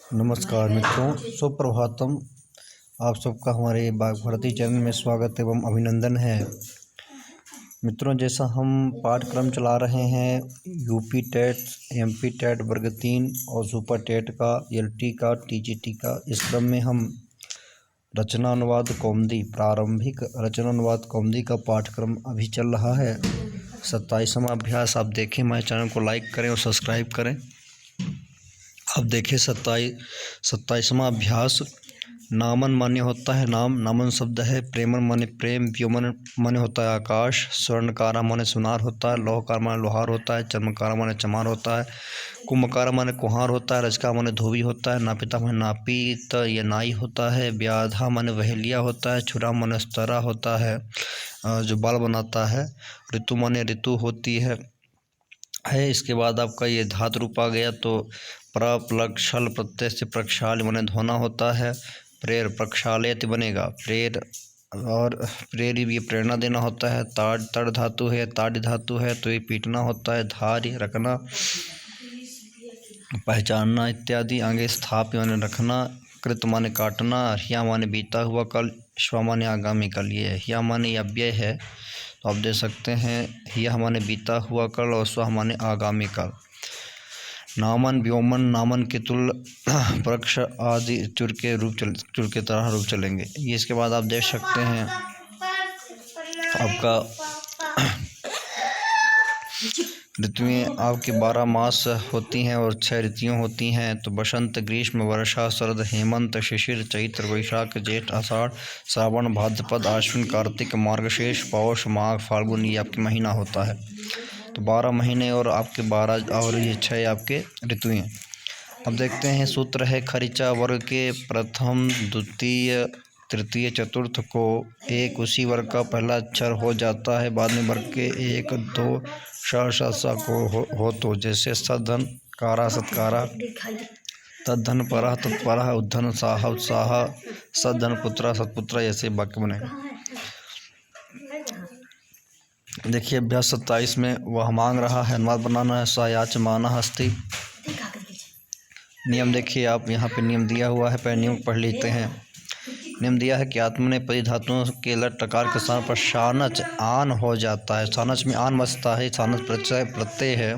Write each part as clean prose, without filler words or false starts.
नमस्कार मित्रों, सुप्रभातम। आप सबका हमारे बाग भारती चैनल में स्वागत एवं अभिनंदन है। मित्रों, जैसा हम पाठ्यक्रम चला रहे हैं यूपी टेट, एमपी टेट वर्ग 3 और सुपर टेट का, एलटी का, टीजीटी का, इस क्रम में हम रचना अनुवाद कौमुदी, प्रारंभिक रचना अनुवाद कौमुदी का पाठ्यक्रम अभी चल रहा है। 27वां अभ्यास आप देखें, हमारे चैनल को लाइक करें और सब्सक्राइब करें। अब देखिए 27वां अभ्यास। नामन माने होता है नाम, नामन शब्द है। प्रेमन माने प्रेम, व्योमन माने होता है आकाश, स्वर्णकारा माने सुनार होता है, लौहकार माने लोहार होता है, चर्मकारा माने चमार होता है, कुम्भकारा माने कुम्हार होता है, रजका माने धोबी होता है, नापिता माने नापित या नाई होता है, व्याधा माने वहेलिया होता है, छुरा माने स्तरा होता है जो बाल बनाता है, ऋतु माने ऋतु होती है। इसके बाद आपका ये धातु रूप आ गया तो प्रक्षल प्रत्यय से प्रक्षाल माने धोना होता है। प्रेर प्रक्षालयति बनेगा प्रेर, और प्रेर ये प्रेरणा देना होता है। ताड़ तड़ धातु है, ताड़ धातु है तो ये पीटना होता है। धार्य रखना, पहचानना इत्यादि। आगे स्थाप्य माने रखना, कृत माने काटना, ह्या माने बीता हुआ कल, श्व माने आगामी कल। ये ह्या माने अव्यय है तो आप दे सकते हैं ह्या माने बीता हुआ कल और स्व माने आगामी कल। नामन व्योमन नामन के तुल प्रक्ष आदि चुर के तरह रूप चलेंगे। ये इसके बाद आप देख सकते हैं आपका ऋतुएं आपके 12 मास होती हैं और 6 ऋतुएं होती हैं। तो बसंत, ग्रीष्म, वर्षा, शरद, हेमंत, शिशिर, चैत्र, वैशाख, जेठ, आषाढ़, श्रावण, भाद्रपद, आश्विन, कार्तिक, मार्गशीर्ष, पौष, माघ, फाल्गुन, ये आपके महीना होता है। तो 12 महीने और आपके 12 और ये 6 आपके ऋतुएं। अब देखते हैं सूत्र है खरिचा वर्ग के प्रथम, द्वितीय, तृतीय, चतुर्थ को एक उसी वर्ग का पहला अक्षर हो जाता है। बाद में वर्ग के 1, 2 सा को हो तो, जैसे सधन कारा सत्कारा, तद्धन परह तत्परः, उद्धन साह उत्साह, सद्धन पुत्र सत्पुत्र, ऐसे वाक्य बनेगा। देखिए अभ्यास 27 में वह मांग रहा है, अनुवाद बनाना है। सा याचमानः अस्ति। नियम देखिए आप, यहाँ पे नियम दिया हुआ है, पहले नियम पढ़ लेते हैं। नियम दिया है कि आत्मनेपदी धातुओं के लट टकार के स्थान पर शानच आन हो जाता है। शानच में आन बसता है, शानच प्रत्यय है।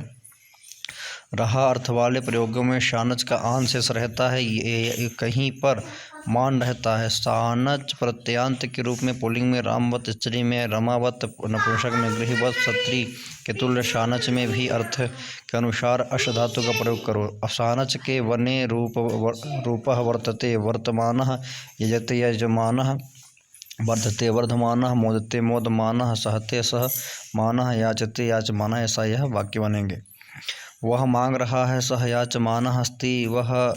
रहा अर्थ वाले प्रयोगों में शानच का आन शेष रहता है, ये कहीं पर मान रहता है। शानच प्रत्यांत के रूप में पुल्लिंग में रामवत, स्त्री में रमावत, नपुंसक में गृहवत, सत्री के तुल्य शानच में भी अर्थ के अनुसार अश धातु का प्रयोग करो। शानच के वने रूपः वर्तते वर्तमानः, यजते यजमानः, वर्धते वर्धमानः, मोदते मोदमानः, सहते सहमानः, याचते याचमानः, ऐसा यह वाक्य बनेंगे। वह मांग रहा है, सह याचमानः अस्ति, वह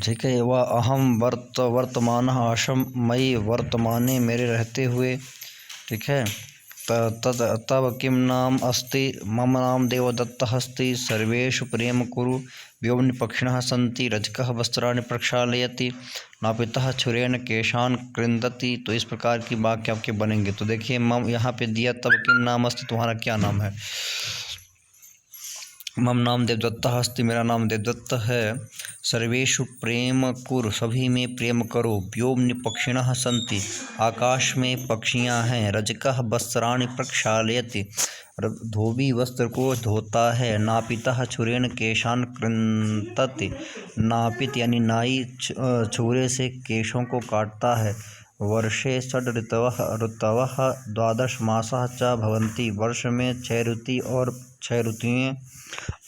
ठीक है। वह अहम वर्तमानः आशम मयि, वर्तमाने मेरे रहते हुए, ठीक है। तब किम नाम अस्ति, मम नाम देवदत्तः अस्ति, सर्वेषु प्रेम कुरु, व्योम्नि पक्षिणः सन्ति, रजकः वस्त्राणि प्रक्षालयति, नापितः छुरेण केशान कृन्दति। तो इस प्रकार की वाक्य आपके बनेंगे। तो देखिए मम यहाँ पे दिया, तब किम नाम अस्ति, तुम्हारा क्या नाम है। मम नाम देवदत्तः अस्ति, मेरा नाम देवदत्त है। सर्वेषु प्रेम कुरु, सभी में प्रेम करो। व्योम्नि पक्षिणः सन्ति, आकाश में पक्षियाँ हैं। रजकः वस्त्राणि प्रक्षालयति, धोबी वस्त्र को धोता है। नापितः छुरेण केशान कृन्तति, नापित यानी नाई छुरे से केशों को काटता है। वर्षे षड् ऋतवः 12 मासाः च भवन्ति, वर्ष में 6 ऋतु और 6 ऋतुएं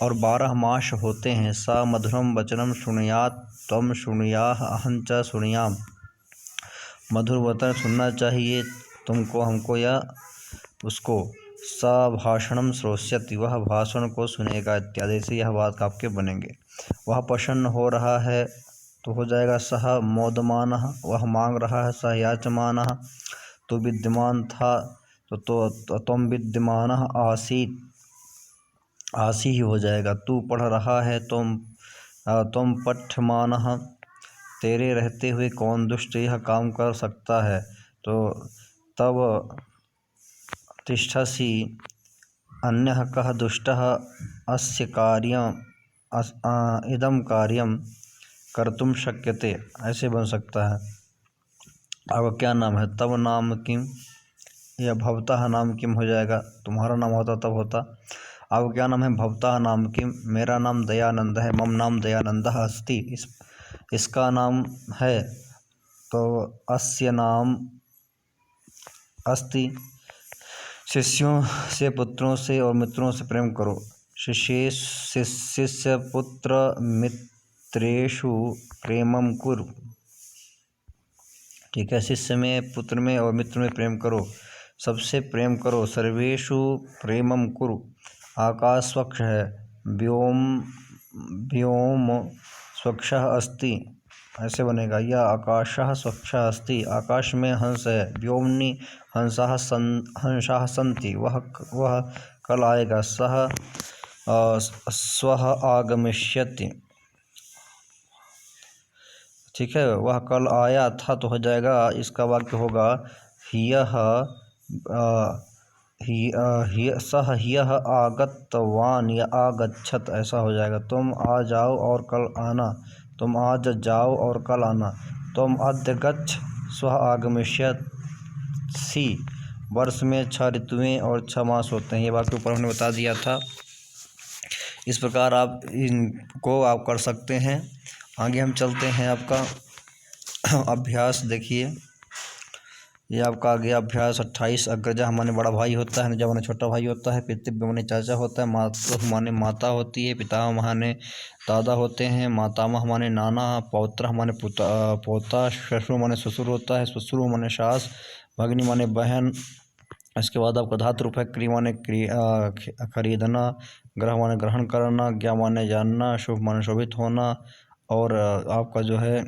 और 12 मास होते हैं। सा मधुरम वचनम शृणुयात् त्वं शृणुयाः अहं च शृणुयाम, मधुर वचन सुनना चाहिए तुमको, हमको या उसको। सा भाषणम श्रोष्यति, वह भाषण को सुनेगा इत्यादि से यह बात आपके बनेंगे। वह प्रसन्न हो रहा है तो हो जाएगा सह मोदमानः, वह मांग रहा है। सह याचमानः, तो विद्यमान था तो तुम विद्यमानः आसीत, आसी ही हो जाएगा। तू पढ़ रहा है, तुम पठ्यमानः, तेरे रहते हुए कौन दुष्ट यह काम कर सकता है। तो तब तिष्ठसि अन्यः कः दुष्टः अस्य कार्यम् इदम कार्यम कर्तुम शक्यते, ऐसे बन सकता है। आपका क्या नाम है? तब नाम किम, या भवतः नाम किम हो जाएगा, तुम्हारा नाम होता तब होता। आपका क्या नाम है? भवतः नाम किम, मेरा नाम दयानंद है। मम नाम दयानंदः अस्ति, इसका नाम है, तो अस्य नाम अस्ति। शिष्यों से, पुत्रों से और मित्रों से प्रेम करो। शिष्य पुत्र मित्रेषु प्रेमम कुरु। ठीक है, शिष्य में, पुत्र में और मित्र में प्रेम करो, सबसे प्रेम करो। सर्वेषु प्रेमम कुरु। आकाश स्वच्छ है, व्योम स्वच्छः अस्ति, ऐसे बनेगा। या आकाशः स्वच्छः अस्ति, आकाश में हंस है। व्योमनि हंसाः सन्ति, वह कल आएगा। सः श्वः आगमिष्यति। ठीक है, वह कल आया था, तो हो जाएगा, इसका वाक्य होगा सः ह्यः आगतवान् या आगच्छत, ऐसा हो जाएगा। तुम आ जाओ और कल आना, तुम आज जाओ और कल आना। तुम अद्य गच्छ श्वः आगमिष्यसि। वर्ष में 6 ऋतुएं और 6 मास होते हैं, ये वाक्य ऊपर हमने बता दिया था। इस प्रकार आप इनको आप कर सकते हैं। आगे हम चलते हैं। आपका अभ्यास देखिए, ये आपका आ गया अभ्यास 28। अग्रजा हमारे बड़ा भाई होता है, अनुजा हमारे छोटा भाई होता है, पितृव्य हमारे चाचा होता है, मातु हमारे माता होती है, पितामह हमारे दादा होते हैं, मातामह हमारे नाना, पौत्र हमारे पोता, ससुर हमारे ससुर होता है, ससुर हमारे सास, भगिनी माने बहन। इसके बाद आपका धातु रूप है क्रिया माने खरीदना, ग्रह माने ग्रहण करना, ज्ञा माने जानना, शुभ माने शोभित होना। और आपका जो है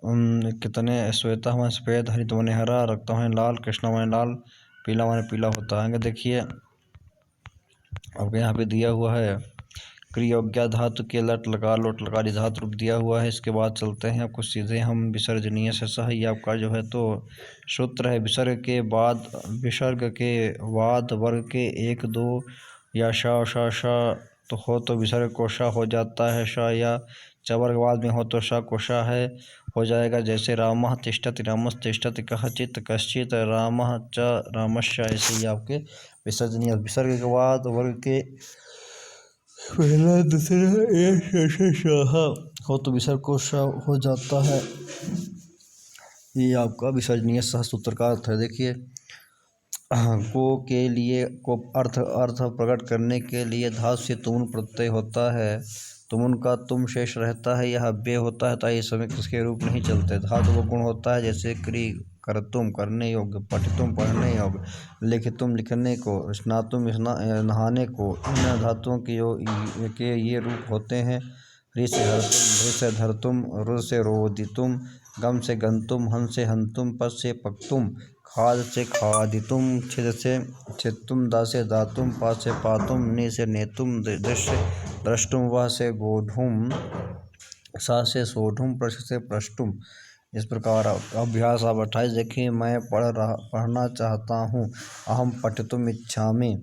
कितने श्वेता माने सफ़ेद, हरित माने हरा, रक्त माने लाल, कृष्ण माने लाल, पीला माने पीला होता है। देखिए आपके यहाँ पे दिया हुआ है क्रियोज्ञा धातु के लट लकार लोट लकारी धातु रूप दिया हुआ है। इसके बाद चलते हैं आपको सीधे हम विसर्जनीय से सह, ये आपका जो है तो सूत्र है। विसर्ग के बाद वर्ग के 1 2 या श तो हो तो विसर्ग को श हो जाता है, श या चवर्ग बाद में हो तो श को श है हो जाएगा। जैसे रामः तिष्ठति, रामस्तिष्ठति, कश्चित् कश्चित्, रामः च रामश्च, ऐसे ही आपके विसर्जनीय। विसर्ग के बाद वर्ग के पहला दूसरा हो तो विसर्ग को श हो जाता है। ये आपका विसर्जनीय सह सूत्र का अर्थ है। देखिए को के लिए को अर्थ प्रकट करने के लिए धातु से तुम प्रत्यय होता है। तुमुन का तुम शेष रहता है, यह अव्यय होता है, ताकि समय किसके रूप नहीं चलते। धातु वो गुण होता है, जैसे क्री करतुम करने योग्य, पठितुम पढ़ने योग्य, लिखितुम लिखने को, स्नातुम नहाने को। इन धातुओं के ये रूप होते हैं। रि से हरतुम, भृ से धरतुम, रुर से रोदितुम, गम से गंतुम, हन से हंतुम, पद से पक्तुम, खाद से खादितुम, छिद से छित्तुम, दा से दातुम, पा से पातुम, ने से नेतुम, दृश्य से द्रष्टुम, वह से गोढ़ुम, सा से सोढ़ुम, प्रश्न से प्रष्टुम। इस प्रकार अभ्यास आप 28 देखिए। मैं पढ़ना चाहता हूँ, अहम पठितुम इच्छामि।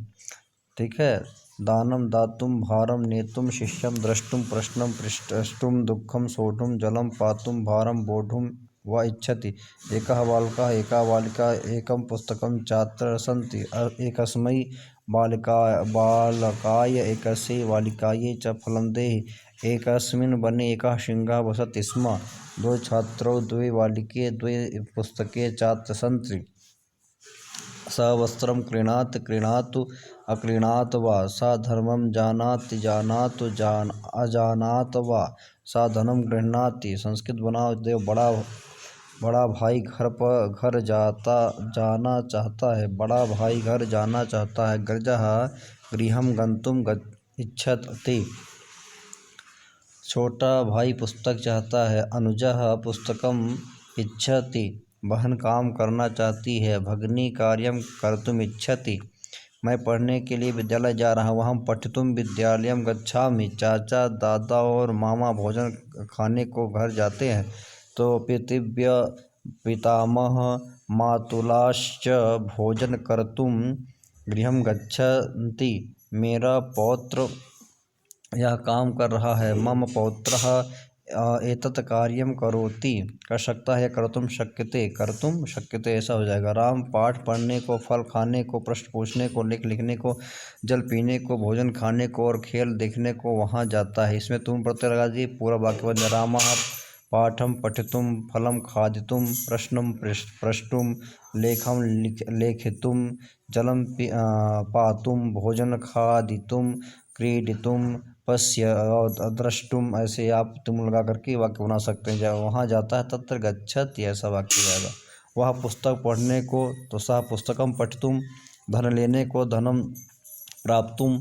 ठीक है, दानम दातुम, भारम नेतुम, शिष्यम द्रष्टुम, प्रश्नम पृष्टुम, दुःखम सोढ़ुम, जलम पातुम, भारम बोढ़ुम व इच्छति। एकः बालकः, एका बालिका, एकं पुस्तकं छात्रः सन्ति। एकस्मै बालकाय, एकस्यै बालिकायै च फलं देहि। एकस्मिन् वने एकः सिंहः वसति स्म। 2 छात्रौ, 2 बालिके, 2 पुस्तके छात्रः सन्ति। स वस्त्रं क्रीणातु अक्रीणात वा, सा धर्मं जानाति अजानात वा, सा धनं गृह्णाति। संस्कृत बनाओ। देव बड़ा भाई घर जाना चाहता है। बड़ा भाई घर जाना चाहता है। गर्जः गृहं गन्तुम इच्छति। छोटा भाई पुस्तक चाहता है। अनुजः पुस्तकम् इच्छति, बहन काम करना चाहती है। भगिनी कार्यं कर्तुम इच्छति, मैं पढ़ने के लिए विद्यालय जा रहा हूँ। हम पठितुम विद्यालयं गच्छामि। चाचा दादा और मामा भोजन खाने को घर जाते हैं। तो पितृव्य पितामह मातुलाश्च भोजन कर्तुम गृहं गच्छन्ति। मेरा पौत्र यह काम कर रहा है। मम पौत्रः एतत् कार्यम करोति, कर सकता है, कर्तुम शक्यते ऐसा हो जाएगा। राम पाठ पढ़ने को, फल खाने को, प्रश्न पूछने को, लेख लिखने को, जल पीने को, भोजन खाने को और खेल देखने को वहाँ जाता है। इसमें तुम प्रत्यय लगा दी, पूरा वाक्य बन जाए। रामः पाठं पठितुं, फलं खादितुं, प्रश्नं प्रष्टुं, लेखं लेखितुं, जलं पातुं, भोजन खादितुं, क्रीडितुं, पश्य और द्रष्टुम। ऐसे आप तुम लगा करके वाक्य बना सकते हैं। जब वहाँ जाता है तत्र गच्छति, ऐसा वाक्य जाएगा। वह पुस्तक पढ़ने को तो सह पुस्तकम पठितुम, धन लेने को धनम प्राप्तुम,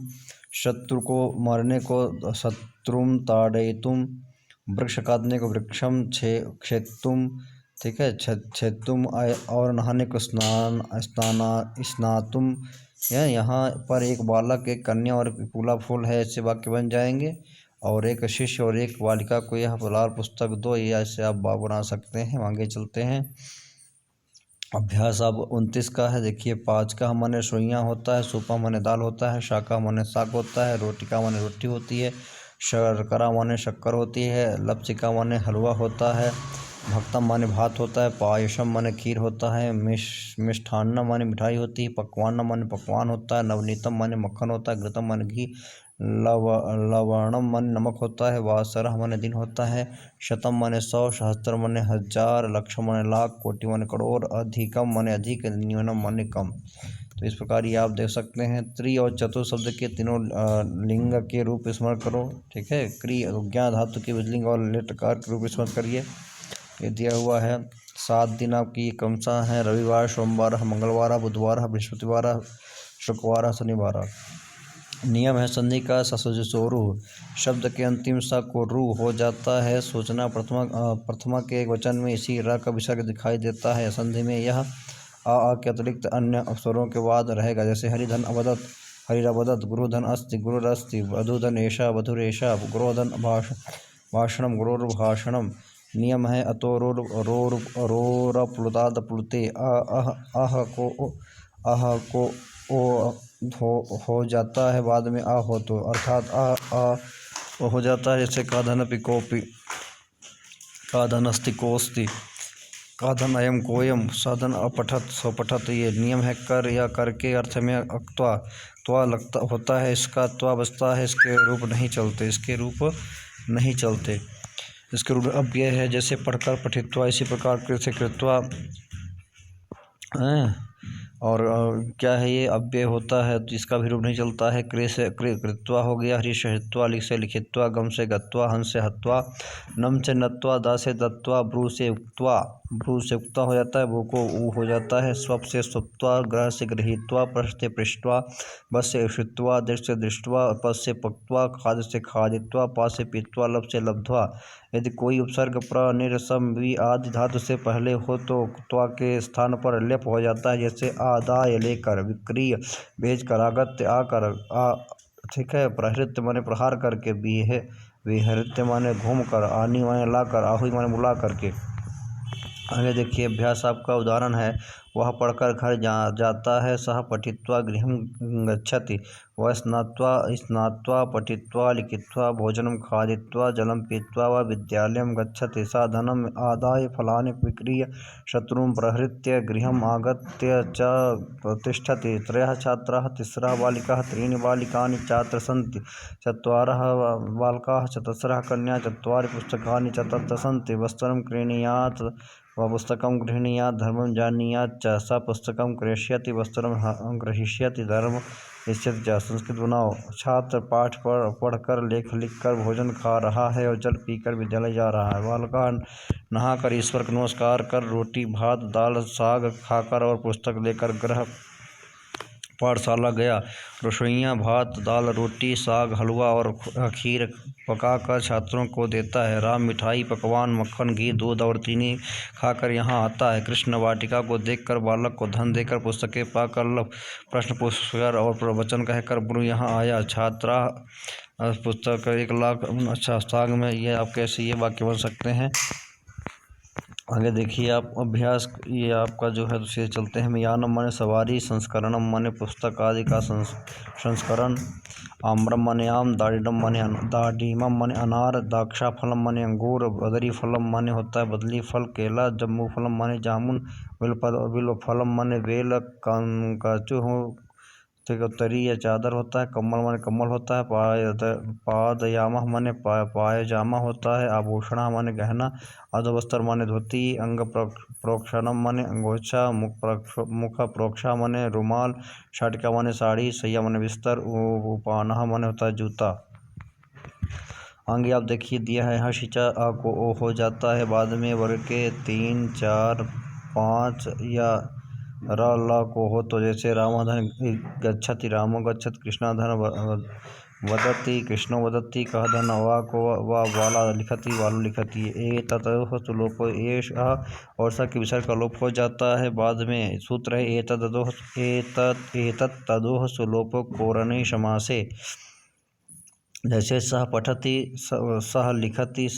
शत्रु को मारने को शत्रुम ताड़यितुम, वृक्ष काटने को वृक्षम क्षेत्तुम, ठीक है, छेत्तुम, और नहाने को स्नातुम। यहाँ पर एक बालक, एक कन्या और फूला फूल है, ऐसे वाक्य बन जाएंगे। और एक शिष्य और एक बालिका को यह लाल पुस्तक दो, ये ऐसे आप बना सकते हैं। आगे चलते हैं। अभ्यास अब 29 का है। देखिए, 5 का माने रसोइयाँ होता है, सूपा माने दाल होता है, शाका माने साग होता है, रोटिका माने रोटी होती है, शर्करा माने शक्कर होती है, लपचिका माने हलवा होता है, भक्तम माने भात होता है, पायसम माने खीर होता है, मिष्ठान्न माने मिठाई होती है, पकवान माने पकवान होता है, नवनीतम माने मक्खन होता है, घृतम माने घी, लवणम माने नमक होता है, वासरह माने दिन होता है, शतम माने 100, सहस्त्र माने 1000, लक्ष माने लाख, कोटि माने करोड़, अधिकम माने अधिक, न्यूनम माने कम। तो इस प्रकार ये आप देख सकते हैं। त्रि और चतुर शब्द के तीनों लिंग के रूप स्मरण करो, ठीक है। क्रि ज्ञा धातु के विलिंग और लेटकार के रूप स्मरण करिए, ये दिया हुआ है। 7 दिन आपकी क्रमशः हैं: रविवार, सोमवार, मंगलवार, बुधवार, बृहस्पतिवार, शुक्रवार, शनिवार। नियम है संधि का। ससुजसोरु शब्द के अंतिम स को रू हो जाता है। सूचना प्रथमा के एक वचन में इसी र का विसर्ग दिखाई देता है। संधि में यह आ के अतिरिक्त अन्य अक्षरों के बाद रहेगा, जैसे हरिधन अवदत, हरिरवदत, गुरुधन अस्ति, गुरुरस्ति, वधुधन एषा, वधुरेषा, गुरोधन भाषणम, गुरोर्भाषणम। नियम है अतो रोरप्लुताद प्लुते, अह को ओ हो जाता है, बाद में आ हो तो, अर्थात आ हो जाता है। जैसे काधन पिकोपि, काधन अस्ति कोस्ति, काधन अयम कोयम, साधन अपठत स्वपठत। ये नियम है। कर या कर के अर्थ में अक्त्वा त्वा लगता होता है, इसका त्वा बचता है, इसके रूप नहीं चलते। इसके रूप अव्यय है, जैसे पढ़कर पठित्वा, इसी प्रकार कृत्य कृत्वा। और क्या है ये अव्यय होता है, तो इसका भी रूप नहीं चलता है। कृ से कृत्वा हो गया, हरि से हित्वा, लिख से लिखित्वा, गम से गत्वा, हंस से हत्वा, नम से नत्वा, दा से दत्वा, ब्रू से उक्त्वा, ब्रू से उक्ता हो जाता है, भू को ऊ हो जाता है, स्वप से स्वप्त्वा, ग्रह से गृहीत्वा, पृष्ठ से पृष्ठवा, बस से उषित्वा, दृष्ट से दृष्टवा, पद से पक्त्वा, खाद से खादित्वा, पा से पीत्वा, लब से लब्ध्वा। यदि कोई उपसर्ग प्र निरसम वि आदि धातु से पहले हो तो त्वा के स्थान पर लेप हो जाता है, जैसे आदाय लेकर, विक्रिय भेज कर, आगत्य आकर, ठीक है। प्रहृत्य माने प्रहार करके, विहृत्य माने घूम कर, आनी माने लाकर, आहुति माने बुला करके। आगे देखिए, अभ्यास आपका उदाहरण है। वह पढ़कर घर जाता है, सह पठित्वा गृहं गच्छति, वह स्नात्वा पठित्वा लिखित्वा, भोजनं खादित्वा, जलं पीत्वा व विद्यालयं गच्छति। सा धनम् आदाय फलानि विक्रीय शत्रुं प्रहृत्य गृहम् आगत्य च तिष्ठति। 3 छात्राः, 3 बालिकाः, 3 बालिकानि चात्र सन्ति, 4 बालकाः, 4 कन्या, 4 पुस्तकानि च तत्र सन्ति। वस्त्रं क्रीणीयात् व पुस्तकं गृह्णीयात्, धर्मं जानीयात् च। स पुस्तकं क्रेष्यति, वस्त्रं ग्रहीष्यति, धर्मं इष्यति च। संस्कृत बनाओ। छात्र पाठ पढ़कर, लेख लिखकर, भोजन खा रहा है और जल पीकर विद्यालय जा रहा है। बालका नहाकर, ईश्वर को नमस्कार कर, रोटी भात दाल साग खाकर और पुस्तक लेकर गृह पाठशाला गया। रसोइयाँ भात दाल रोटी साग हलवा और खीर पकाकर छात्रों को देता है। राम मिठाई पकवान मक्खन घी दूध और चीनी खाकर यहाँ आता है। कृष्ण वाटिका को देखकर, बालक को धन देकर, पुस्तकें पाकर, प्रश्न पूछकर और प्रवचन कहकर गुरु यहाँ आया। छात्रा पुस्तक 1 लाख। अच्छा, साग में ये आप कैसे ये वाक्य बन सकते हैं। आगे देखिए आप अभ्यास, ये आपका जो है दूसरे चलते हैं। यानम माने सवारी, संस्करणम माने पुस्तक आदि का संस्करण, आम्रम माने आम, दाडिमम माने दाडिमम माने अनार, दाक्षा फलम माने अंगूर, बदरी फलम माने होता है बदली फल, केला, जम्बू फलम माने जामुन, बिल्व फलम माने बेल, काचू हो ठीक है, तरी या चादर होता है, कम्बल माने कम्बल होता है, पादयामह माने पायजामा होता है, आभूषण माने गहना, अधवस्त्र माने धोती, अंग प्रोक्षणम माने अंगोछा, मुख प्रोक्षा माने रुमाल, शाटिका माने साड़ी, सैया माने बिस्तर, उपानह माने होता है जूता। आगे आप देखिए दिया है यहाँ सिंचा आ को ओ हो जाता है बाद में वर्ग के 3, 4, 5 या र ल को हो, तो जैसे रामधन गच्छति रामो गच्छति, कृष्णाधन वदति कृष्णो वदति, कह धन वा को वा वाला लिखति वालू लिखति, ए ततः सुलोपो एष और स के विसर्ग का लोप हो जाता है बाद में। सूत्र है एतत् तदोह सुलोपो कोरणे समासे, जैसे सह पठति सह लिखति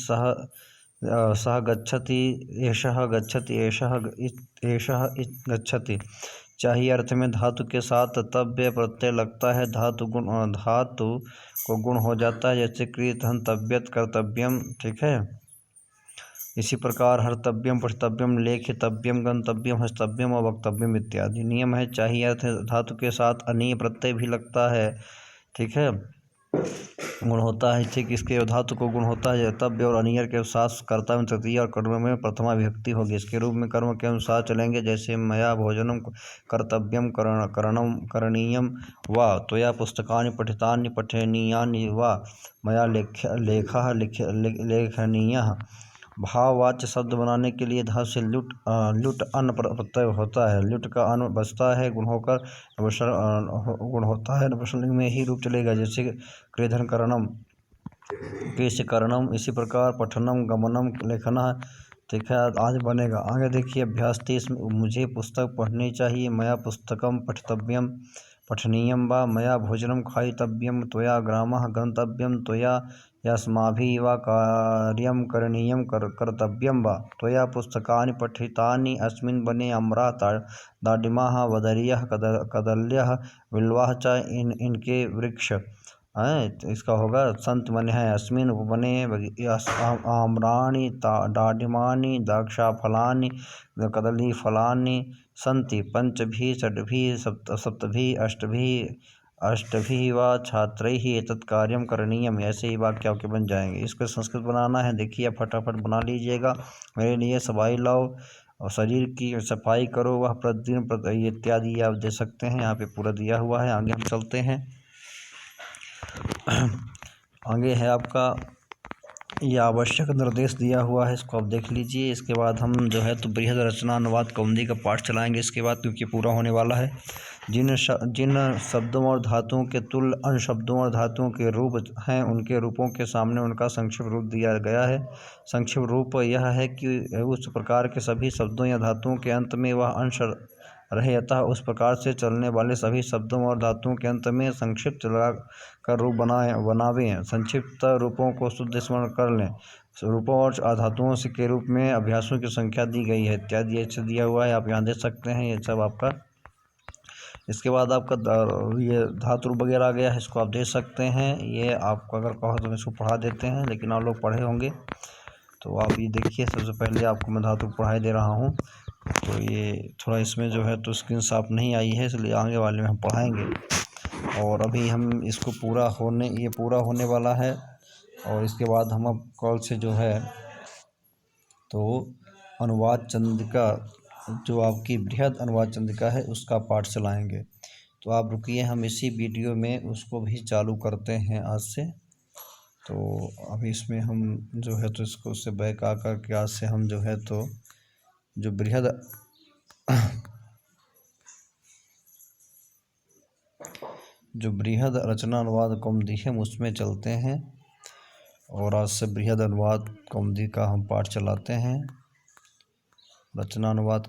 सह गच्छति एषः गच्छति एषः गच्छति। चाहिए अर्थ में धातु के साथ तव्य प्रत्यय लगता है, धातु को गुण हो जाता है, जैसे कृतहन तव्यत कर्तव्यम। ठीक है, इसी प्रकार हर्तव्यम पठितव्यम लेखितव्यम गंतव्यम हस्तव्यम और वक्तव्यम इत्यादि। नियम है चाहिए अर्थ धातु के साथ अनीय प्रत्यय भी लगता है। ठीक है, गुण होता है, ठीक इसके धातु को गुण होता है तव्य और अनियर के साथ कर्ता में तृतीय और कर्म में प्रथमा विभक्ति होगी। इसके रूप में कर्म के अनुसार चलेंगे, जैसे मया भोजनम कर्तव्यम करणम करणीयम व त्वया पुस्तकानि पठितानि पठनीयानि व मया लेखः लेखनीयः। भाववाच्य शब्द बनाने के लिए धातु से लुट अन्न प्रत्यय होता है, लुट का अन्न बचता है, गुण होकर गुण होता है, नपुंसकलिंग में ही रूप चलेगा, जैसे क्रेधन करणम केश करणम। इसी प्रकार पठनम गमनम लेखना। ठीक है, आज बनेगा। आगे देखिए अभ्यास 30, मुझे पुस्तक पढ़नी चाहिए, मया पुस्तकम पठितव्यम पठनीयम व मया भोजनम खायितव्यम, त्वया ग्रामः गंतव्यम, त्वया यस्माभिः व कार्यं करणीयं कर्तव्यं व त्वया पुस्तकानि पठितानि अस्मिन् वने अम्राः दाडिमाः वदर्यः कदल्यः बिल्वाः च इनके वृक्ष हैं। इसका होगा संत मने है अस्मिन् उपवने आम्राणि दाडिमानि द्राक्षाफलानि कदलीफलानि सन्ति पंचभिः षड्भिः सप्तभिः अष्टभिः व छात्रैः एतत् कार्यं करणीयम। ऐसे ही वाक्य आपके बन जाएंगे। इसको संस्कृत बनाना है, देखिए फटाफट बना लीजिएगा। मेरे लिए सफाई लाओ और शरीर की सफाई करो, वह प्रतिदिन इत्यादि आप दे सकते हैं। यहाँ पे पूरा दिया हुआ है। आगे हम चलते हैं। आगे है आपका ये आवश्यक निर्देश दिया हुआ है, इसको आप देख लीजिए। इसके बाद हम जो है तो बृहद रचना अनुवाद कौमुदी का पाठ चलाएंगे इसके बाद, क्योंकि पूरा होने वाला है। जिन शब्दों और धातुओं के तुल्य अन्य शब्दों और धातुओं के रूप हैं, उनके रूपों के सामने उनका संक्षिप्त रूप दिया गया है। संक्षिप्त रूप यह है कि उस प्रकार के सभी शब्दों या धातुओं के अंत में वह अंश रहे, अतः उस प्रकार से चलने वाले सभी शब्दों और धातुओं के अंत में संक्षिप्त लगाकर रूप बनावें। संक्षिप्त रूपों को शुद्ध स्मरण कर लें। रूपों और धातुओं के रूप में अभ्यासों की संख्या दी गई है इत्यादि ऐसे दिया हुआ है, आप यहाँ देख सकते हैं। ये सब आपका इसके बाद आपका ये धातु रूप वगैरह आ गया है, इसको आप देख सकते हैं। ये आपको अगर कहो तो इसको पढ़ा देते हैं, लेकिन आप लोग पढ़े होंगे तो आप ये देखिए। सबसे पहले आपको मैं धातु पढ़ाई दे रहा हूँ, तो ये थोड़ा इसमें जो है तो स्क्रीन साफ नहीं आई है, इसलिए आगे वाले में हम पढ़ाएंगे। और अभी हम इसको ये पूरा होने वाला है, और इसके बाद हम अब कल से जो है तो अनुवाद चंद्रिका, जो आपकी बृहद अनुवाद चंद्रिका है, उसका पाठ चलाएंगे। तो आप रुकिए, हम इसी वीडियो में उसको भी चालू करते हैं आज से। तो अभी इसमें हम जो है तो इसको उससे बैक आकर के आज से हम जो है तो जो बृहद रचना अनुवाद कौमुदी है उसमें चलते हैं, और आज से बृहद अनुवाद कौमुदी का हम पाठ चलाते हैं। रचना अनुवाद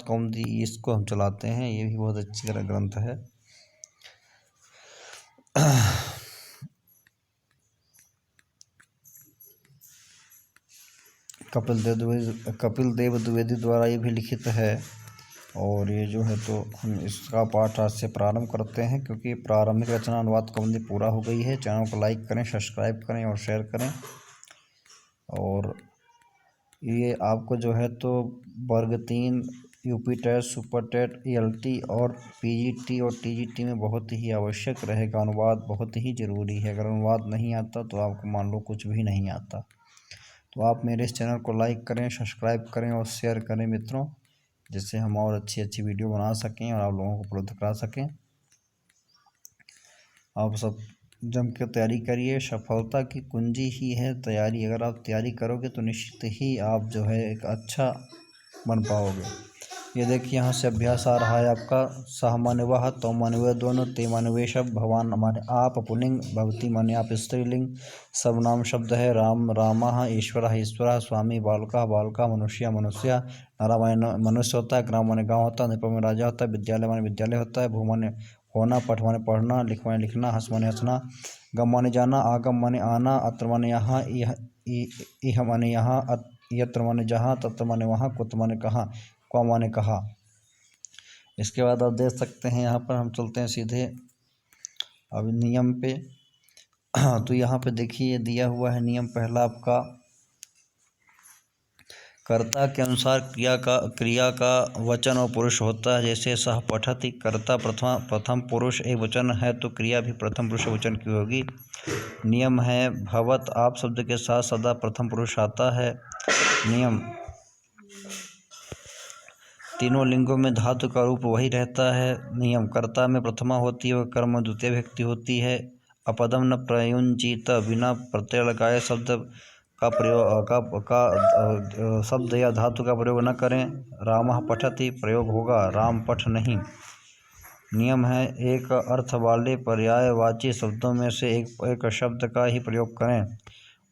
कौमुदी इसको हम चलाते हैं, ये भी बहुत अच्छी तरह ग्रंथ है। कपिल देव द्विवेदी द्वारा ये भी लिखित है। और ये जो है तो हम इसका पाठ आज से प्रारंभ करते हैं, क्योंकि प्रारंभिक रचना अनुवाद कबंदी पूरा हो गई है। चैनल को लाइक करें, सब्सक्राइब करें और शेयर करें। और ये आपको जो है तो वर्ग 3 UP TET, super TET, ELT और PGT और TGT में बहुत ही आवश्यक रहेगा। अनुवाद बहुत ही ज़रूरी है। अगर अनुवाद नहीं आता तो आपको मान लो कुछ भी नहीं आता। तो आप मेरे इस चैनल को लाइक करें, सब्सक्राइब करें और शेयर करें मित्रों, जिससे हम और अच्छी वीडियो बना सकें और आप लोगों को उपलब्ध करा सकें। आप सब जम के तैयारी करिए। सफलता की कुंजी ही है तैयारी। अगर आप तैयारी करोगे तो निश्चित ही आप जो है एक अच्छा बन पाओगे। ये देखिए यहाँ से अभ्यास आ रहा है आपका। सह माने वह, तो माने वह दोनों, ते माने वे सब, भगवान माने आप पुल्लिंग, भवती माने आप स्त्रीलिंग। सब नाम शब्द है। राम रामः, ईश्वर ईश्वर, स्वामी बालका बालका, मनुष्य मनुष्य। नारा माने मनुष्य होता है, ग्राम माने गाँव होता है, नृप माने राजा होता है, विद्यालय माने विद्यालय होता है, भू माने होना, पठ माने पढ़ना, लिख माने लिखना, हंस माने हंसना, गम माने जाना, आगम माने आना, अत्र माने यहाँ, इह माने यहाँ, यत्र माने जहाँ, तत्र माने वहाँ, कुत माने कहाँ, क्वा माने कहा। इसके बाद आप देख सकते हैं यहाँ पर हम चलते हैं सीधे अब नियम पे। तो यहाँ पे देखिए दिया हुआ है नियम पहला आपका, कर्ता के अनुसार क्रिया का वचन और पुरुष होता है। जैसे सह पठति, कर्ता प्रथम पुरुष एक वचन है तो क्रिया भी प्रथम पुरुष वचन की होगी। नियम है भवत, आप शब्द के साथ सदा प्रथम पुरुष आता है। नियम तीनों लिंगों में धातु का रूप वही रहता है। नियम कर्ता में प्रथमा होती है और कर्म द्वितीय विभक्ति होती है। अपदम न प्रयुंजीत, बिना प्रत्यय लगाए शब्द का प्रयोग शब्द या धातु का प्रयोग न करें। रामः पठति प्रयोग होगा, राम पठ नहीं। नियम है एक अर्थ वाले पर्यायवाची शब्दों में से एक शब्द का ही प्रयोग करें।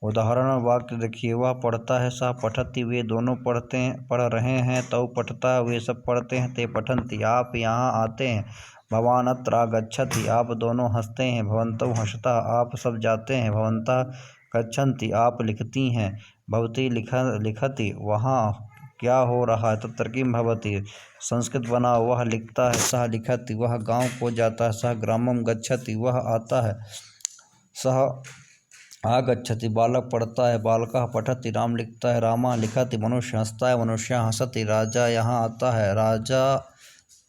उदाहरण वाक्य देखिए, वह पढ़ता है, सह पठति वे दोनों पढ़ रहे हैं, तौ पठता वे सब पढ़ते हैं, ते पठन्ति आप यहाँ आते हैं, भवान अत्र आगच्छति आप दोनों हंसते हैं, भवन्तौ हंसता आप सब जाते हैं, भवन्तः गच्छन्ति आप लिखती हैं, भवती लिखति वहाँ क्या हो रहा है, तत्र किं भवति संस्कृत बना वह लिखता है, सह लिखति वह गाँव को जाता है, सह ग्रामं गच्छति वह आता है, सह आगच्छति बालक पढ़ता है, बालकः पठति राम लिखता है, रामा लिखति मनुष्य हंसता है, मनुष्य हंसति राजा यहाँ आता है, राजा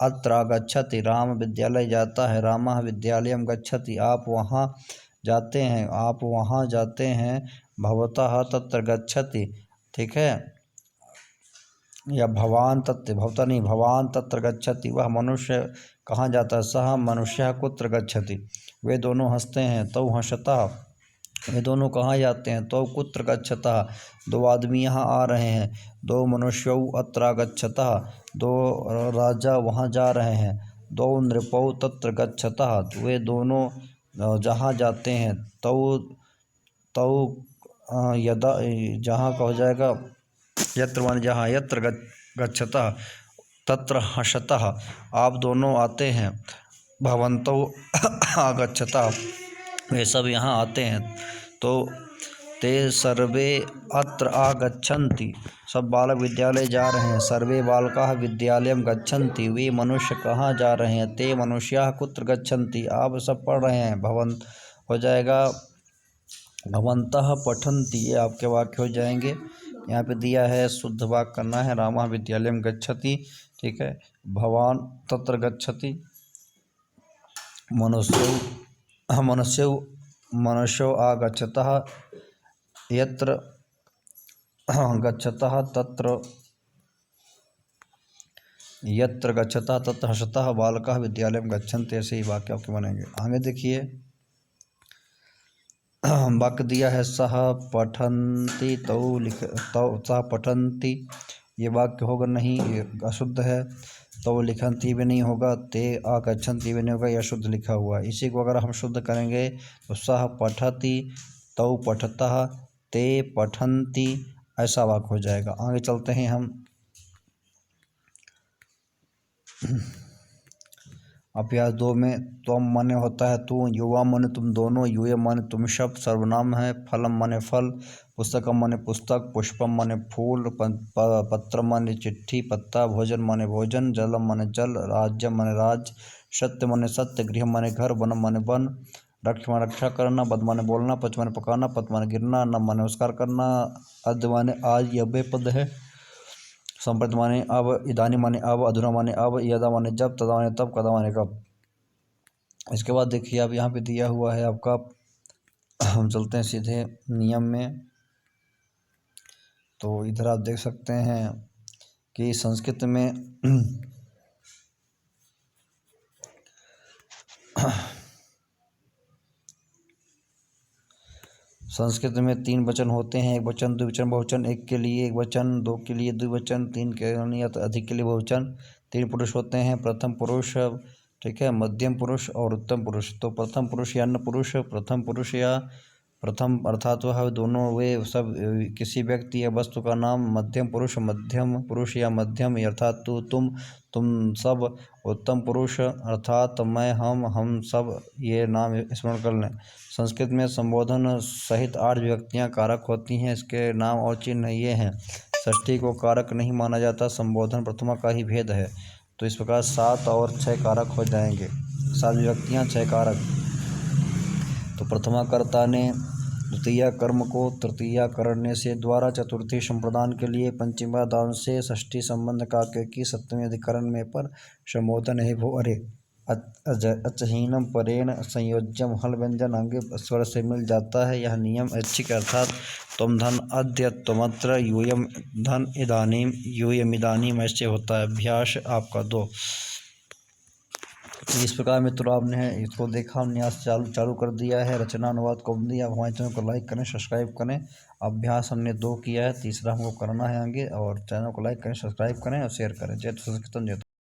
अत्र आगच्छति राम विद्यालय जाता है, रामः विद्यालयं गच्छति आप वहाँ जाते हैं, आप वहाँ जाते हैं, भवतः तत्र गच्छति। ठीक है, या भवान तत्र, भवता नहीं, भवान तत्र गच्छति वह मनुष्य कहाँ जाता है, सह मनुष्य कुत्र गच्छति वे दोनों हंसते हैं, तौ हंसता वे दोनों कहाँ जाते हैं, तो कुत्र गच्छतः दो आदमी यहाँ आ रहे हैं, दो मनुष्यौ अत्र गच्छतः दो राजा वहाँ जा रहे हैं, दो नृपौ तत्र गच्छतः वे दोनों जहाँ जाते हैं, तौ यदा जहाँ का हो जाएगा यत्र मान जहाँ, यत्र गच्छतः तत्र हंसतः आप दोनों आते हैं, भवन्तौ आगच्छतः वे सब यहाँ आते हैं, तो ते सर्वे अत्र आगच्छन्ति सब बालक विद्यालय जा रहे हैं, सर्वे बालकाः विद्यालयं गच्छन्ति वे मनुष्य कहाँ जा रहे हैं, ते मनुष्याः कुत्र गच्छन्ति आप सब पढ़ रहे हैं, भवन हो जाएगा भवन्तः पठन्ति ये आपके वाक्य हो जाएंगे। यहाँ पे दिया है शुद्ध वाक्य करना है, रामः विद्यालयं गच्छति। ठीक है, भवान तत्र गच्छति, मनुष्यो आगच्छतः यत्र गच्छतः तत्र यत्र गच्छतः तत्र हंसतः बालकः विद्यालयं गच्छन्ति। ऐसे ही वाक्य आपके बनेंगे। आगे देखिए वाक्य दिया है सह पठन्ति तौ सह पठन्ति ये वाक्य होगा नहीं, ये अशुद्ध है। तो लिखन्ति भी नहीं होगा, ते आगच्छन्ति भी नहीं होगा, यह शुद्ध लिखा हुआ है। इसी को अगर हम शुद्ध करेंगे तो सह पठति तौ पठतः ते पठन्ति ऐसा वाक्य हो जाएगा। आगे चलते हैं हम। अभ्यास 2 में त्वम माने होता है तू, युवा माने तुम दोनों, यूय माने तुम शब्द सर्वनाम है, फलम माने फल, पुस्तकम माने पुस्तक, पुष्पम माने फूल, पत्रम माने चिट्ठी पत्ता, भोजन माने भोजन, जलम माने जल, राज्यम माने राज, सत्य माने सत्य, गृह माने घर, वनम माने वन, रक्ष माने रक्षा करना, बद माने बोलना, पच माने पकाना, पत माने गिरना, नम माने नमस्कार करना, अद माने आज यह पद है, संप्रति माने अब, इदानी माने अब, अधुना माने अब, यदा माने जब, तदा माने तब, कदा माने कब। इसके बाद देखिए अब यहाँ पे दिया हुआ है आपका, हम चलते हैं सीधे नियम में। तो इधर आप देख सकते हैं कि संस्कृत में संस्कृत में 3 वचन होते हैं, एक वचन, द्विवचन, बहुवचन, एक के लिए एक वचन, 2 के लिए द्विवचन, 3 के या तो अधिक के लिए बहुवचन। 3 पुरुष होते हैं, प्रथम पुरुष, ठीक है, मध्यम पुरुष और उत्तम पुरुष। तो प्रथम पुरुष या अन्य पुरुष, प्रथम पुरुष या प्रथम अर्थात वह दोनों वे सब किसी व्यक्ति या वस्तु का नाम, मध्यम पुरुष या मध्यम अर्थात तू तुम सब, उत्तम पुरुष अर्थात मैं हम सब, ये नाम स्मरण कर लें। संस्कृत में संबोधन सहित 8 विभक्तियां कारक होती हैं, इसके नाम और चिन्ह ये हैं। षष्ठी को कारक नहीं माना जाता, संबोधन प्रथमा का ही भेद है। तो इस प्रकार 7 और 6 कारक हो जाएंगे, 7 विभक्तियां 6 कारक। तो प्रथमा कर्ता ने द्वितीया कर्म को तृतीया करने से द्वारा, चतुर्थी संप्रदान के लिए, पंचमा दान से, षष्ठी संबंध का की, सप्तमी अधिकरण में पर संबोधन है वो अरे अचहीनम परेण संयोज्यम हल व्यंजन अंग स्वर से मिल जाता है। यह नियम ऐच्छिक अर्थात तुम धन अद्य त्वमत्र यूयम धन इदानीम यूयमिदानीम ऐसे होता है। अभ्यास आपका 2। इस प्रकार मित्रों आपने इसको देखा, न्यास चालू कर दिया है। रचना अनुवाद कौमुदी। आप हमारे चैनल को लाइक करें, सब्सक्राइब करें। अभ्यास हमने 2 किया है, तीसरा हमको करना है आगे। और चैनल को लाइक करें, सब्सक्राइब करें और शेयर करें। जय संस्कृतम जय।